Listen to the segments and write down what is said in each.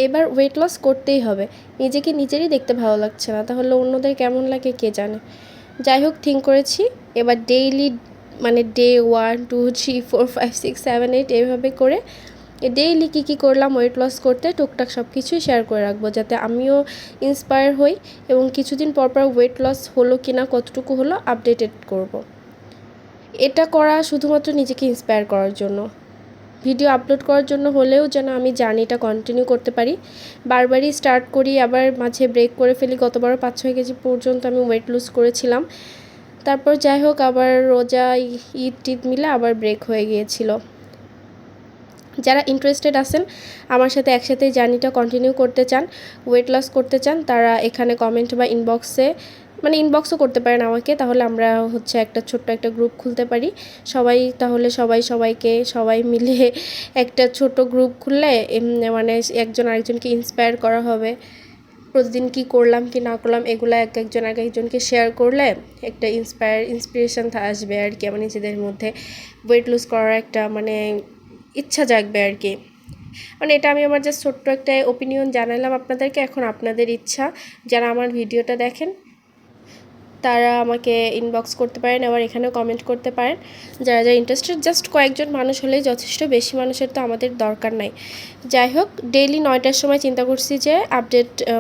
এবার weight loss করতেই হবে, নিজেকে নিজেরই দেখতে ভালো লাগছে না, তাহলে অন্যদের কেমন লাগে কে জানে। যাই হোক, থিঙ্ক করেছি এবার ডেইলি মানে ডে 1 2 3 4 5 6 7 8 এইভাবে করে ডেইলি কী করলাম ওয়েট লস করতে টুকটাক সব কিছুই শেয়ার করে রাখবো, যাতে আমিও ইন্সপায়ার হই এবং কিছুদিন পর ওয়েট লস হলো কি না কতটুকু হলো আপডেটেড করব। এটা করা শুধুমাত্র নিজেকে ইন্সপায়ার করার জন্য, ভিডিও আপলোড করার জন্য হলেও যেন আমি জার্নিটা কন্টিনিউ করতে পারি। বারবারই স্টার্ট করি, আবার মাঝে ব্রেক করে ফেলি। গতবারও 5-6 কেজি পর্যন্ত আমি ওয়েট লুজ করেছিলাম। তারপর যাই হোক, আবার রোজা ঈদ টিদ মিলে আবার ব্রেক হয়ে গিয়েছিল। যারা ইন্টারেস্টেড আছেন আমার সাথে একসাথে জার্নিটা কন্টিনিউ করতে চান, ওয়েট লস করতে চান, তারা এখানে কমেন্ট বা ইনবক্সে মানে ইনবক্সও করতে পারেন আমাকে, তাহলে আমরা হচ্ছে একটা ছোট্ট একটা গ্রুপ খুলতে পারি তাহলে সবাই মিলে একটা ছোট গ্রুপ খুললে মানে একজন আরেকজনকে ইন্সপায়ার করা হবে। প্রতিদিন কি করলাম কি না করলাম এগুলো একজনকে শেয়ার করলে একটা ইন্সপিরেশন আসবে আর কি, আমার নিজেদের মধ্যে ওয়েট লুজ করার একটা মানে ইচ্ছা জাগবে আর কি। মানে এটা আমি আমার জাস্ট ছোট্ট একটা ওপিনিয়ন জানালাম আপনাদেরকে। এখন আপনাদের ইচ্ছা, যারা আমার ভিডিওটা দেখেন তারা আমাকে ইনবক্স করতে পারেন, আবার এখানেও কমেন্ট করতে পারেন। যারা ইন্টারেস্টেড, জাস্ট কয়েকজন মানুষ হলেই যথেষ্ট, বেশি মানুষের তো আমাদের দরকার নাই। যাই হোক, ডেইলি 9টার সময় চিন্তা করছি যে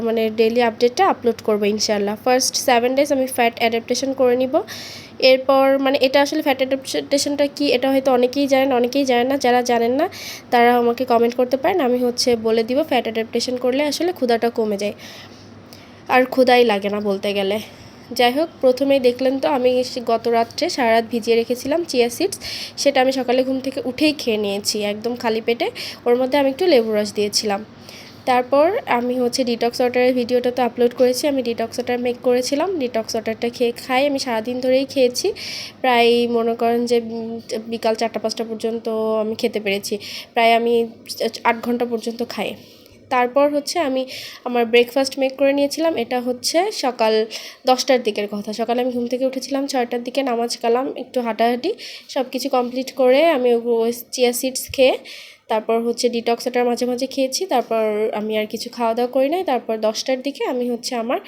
মানে ডেইলি আপডেটটা আপলোড করবো ইনশাআল্লাহ। ফার্স্ট 7 ডেজ আমি ফ্যাট অ্যাডাপ্টেশন করে নিব। এরপর মানে এটা আসলে ফ্যাট অ্যাডাপ্টেশনটা কি এটা হয়তো অনেকেই জানেন না। যারা জানেন না তারা আমাকে কমেন্ট করতে পারেন, আমি বলে দিব। ফ্যাট অ্যাডাপ্টেশন করলে আসলে ক্ষুধাটা কমে যায়, আর ক্ষুধাই লাগে না বলতে গেলে। যাই হোক, প্রথমেই দেখলেন তো আমি গত রাত্রে সারা রাত ভিজিয়ে রেখেছিলাম চিয়া সিডস, সেটা আমি সকালে ঘুম থেকে উঠেই খেয়ে নিয়েছি একদম খালি পেটে। ওর মধ্যে আমি একটু লেবু রস দিয়েছিলাম। তারপর আমি ডিটক্স ওয়াটারের ভিডিওটা তো আপলোড করেছি, আমি ডিটক্স ওয়াটার মেক করেছিলাম। ডিটক্স ওয়াটারটা খাই আমি সারাদিন ধরেই খেয়েছি, প্রায় মনে করেন যে বিকাল 4টা-5টা পর্যন্ত আমি খেতে পেরেছি, প্রায় আমি 8 ঘন্টা পর্যন্ত খাই। তারপর আমি আমার ব্রেকফাস্ট মেক করে নিয়েছিলাম। এটা সকাল 10টার দিকের কথা। সকালে আমি ঘুম থেকে উঠেছিলাম 6টার দিকে, নামাজ কালাম, একটু হাঁটাহাঁটি সব কিছু কমপ্লিট করে আমি চিয়া সিডস খেয়ে তারপর ডিটক্স ওয়াটার মাঝে মাঝে খেয়েছি। তারপর আমি আর কিছু খাওয়া দাওয়া করি নাই। তারপর 10টার দিকে আমি আমার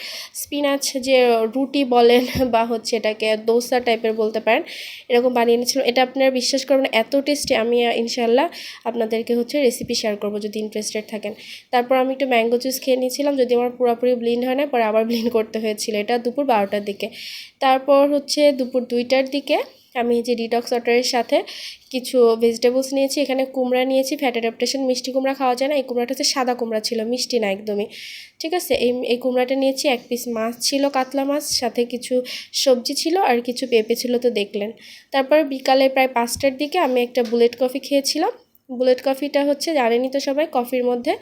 স্পিনাচ যে রুটি বলেন বা এটাকে দোসা টাইপের বলতে পারেন, এরকম বানিয়ে নিয়েছিলাম। এটা আপনারা বিশ্বাস করবেন এত টেস্টি, আমি ইনশাল্লাহ আপনাদেরকে রেসিপি শেয়ার করবো যদি ইন্টারেস্টেড থাকেন। তারপর আমি একটু ম্যাঙ্গো জুস খেয়ে নিয়েছিলাম, যদি আমার পুরোপুরি ব্লিন্ড হয় না, পরে আবার ব্লিন্ড করতে হয়েছিল। এটা দুপুর 12টার দিকে। তারপর দুপুর 2টার দিকে আমি ডিটক্স ওয়াটারের সাথে কিছু ভেজিটেবলস নিয়েছি। এখানে কুমড়া নিয়েছি, ফ্যাট অ্যাডাপ্টেশন মিষ্টি কুমড়া খাওয়া যায় না, এই কুমড়াটা সাদা কুমড়া ছিল, মিষ্টি না একদমই, ঠিক আছে। এই কুমড়াটা নিয়েছি। 1 পিস মাছ ছিল, কাতলা মাছ, সাথে কিছু সবজি ছিল আর কিছু পেঁপে ছিল, তো দেখলেন। তারপর বিকালে প্রায় 5টার দিকে আমি একটা বুলেট কফি খেয়েছিলাম। বুলেট কফিটা জানেনই তো সবাই, কফির মধ্যে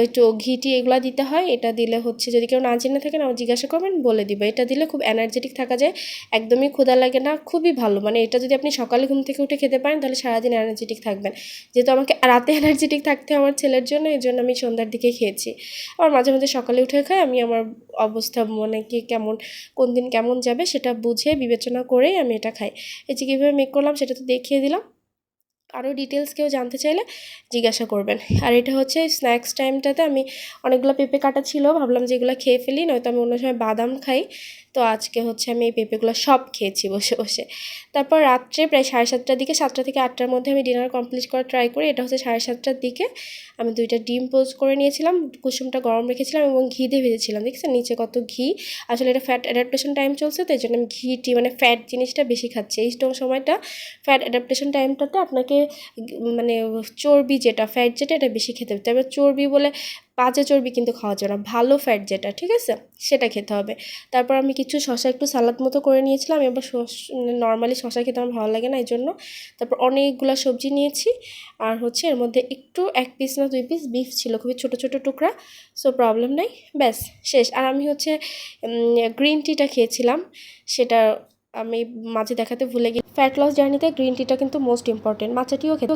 একটু ঘি এগুলো দিতে হয়। এটা দিলে যদি কেউ না জেনে থাকেন আমার জিজ্ঞাসা করবেন, বলে দিব। এটা দিলে খুব এনার্জেটিক থাকা যায়, একদমই ক্ষুধা লাগে না, খুবই ভালো। মানে এটা যদি আপনি সকালে ঘুম থেকে উঠে খেতে পারেন তাহলে সারাদিন এনার্জেটিক থাকবেন। যেহেতু আমাকে রাতে এনার্জেটিক থাকতে আমার ছেলের জন্য, এই জন্য আমি সন্ধ্যার দিকে খেয়েছি। আবার মাঝে মাঝে সকালে উঠে খাই। আমি আমার অবস্থা মানে কি কেমন, কোন দিন কেমন যাবে সেটা বুঝে বিবেচনা করেই আমি এটা খাই। এই যে কীভাবে মেক করলাম সেটা তো দেখিয়ে দিলাম, আরও ডিটেলস কেউ জানতে চাইলে জিজ্ঞাসা করবেন। আর এটা স্ন্যাক্স টাইমটাতে আমি অনেকগুলো পেঁপে কাটা ছিল, ভাবলাম যে এগুলো খেয়ে ফেলি, নয়তো আমি অন্য সময় বাদাম খাই। তো আজকে আমি এই পেঁপেগুলো সব খেয়েছি বসে বসে। তারপর রাত্রে প্রায় 7:30টার দিকে, 7টা থেকে 8টার মধ্যে আমি ডিনার কমপ্লিট করার ট্রাই করি। এটা 7:30টার দিকে আমি 2টা ডিম পোস্ট করে নিয়েছিলাম, কুসুমটা গরম রেখেছিলাম এবং ঘি দিয়ে ভেজেছিলাম। দেখছেন নিচে কত ঘি, আসলে এটা ফ্যাট অ্যাডাপ্টেশন টাইম চলছে, তো এই জন্য আমি মানে ফ্যাট জিনিসটা বেশি খাচ্ছি এই সময়টা। ফ্যাট অ্যাডাপ্টেশন টাইমটাতে আপনাকে মানে চর্বি যেটা, ফ্যাট যেটা, এটা বেশি খেতে হবে। তবে চর্বি বলে বাজে চর্বি কিন্তু খাওয়া যাবে না, ভালো ফ্যাট যেটা, ঠিক আছে, সেটা খেতে হবে। তারপর আমি কিছু শশা একটু সালাদ মতো করে নিয়েছিলাম। এবার নর্মালি শশা খেতে আমার ভালো লাগে না, এই জন্য। তারপর অনেকগুলো সবজি নিয়েছি, আর এর মধ্যে একটু 1 পিস না 2 পিস বিফ ছিল, খুবই ছোট ছোট টুকরা, সো প্রবলেম নাই, ব্যাস শেষ। আর আমি গ্রিন টিটা খেয়েছিলাম, সেটা আমি মাঝে দেখাতে ভুলে গেছি। ফ্যাট লস জার্নিতে গ্রিন টিটা কিন্তু মোস্ট ইম্পর্টেন্ট। মাচা টিও খেতে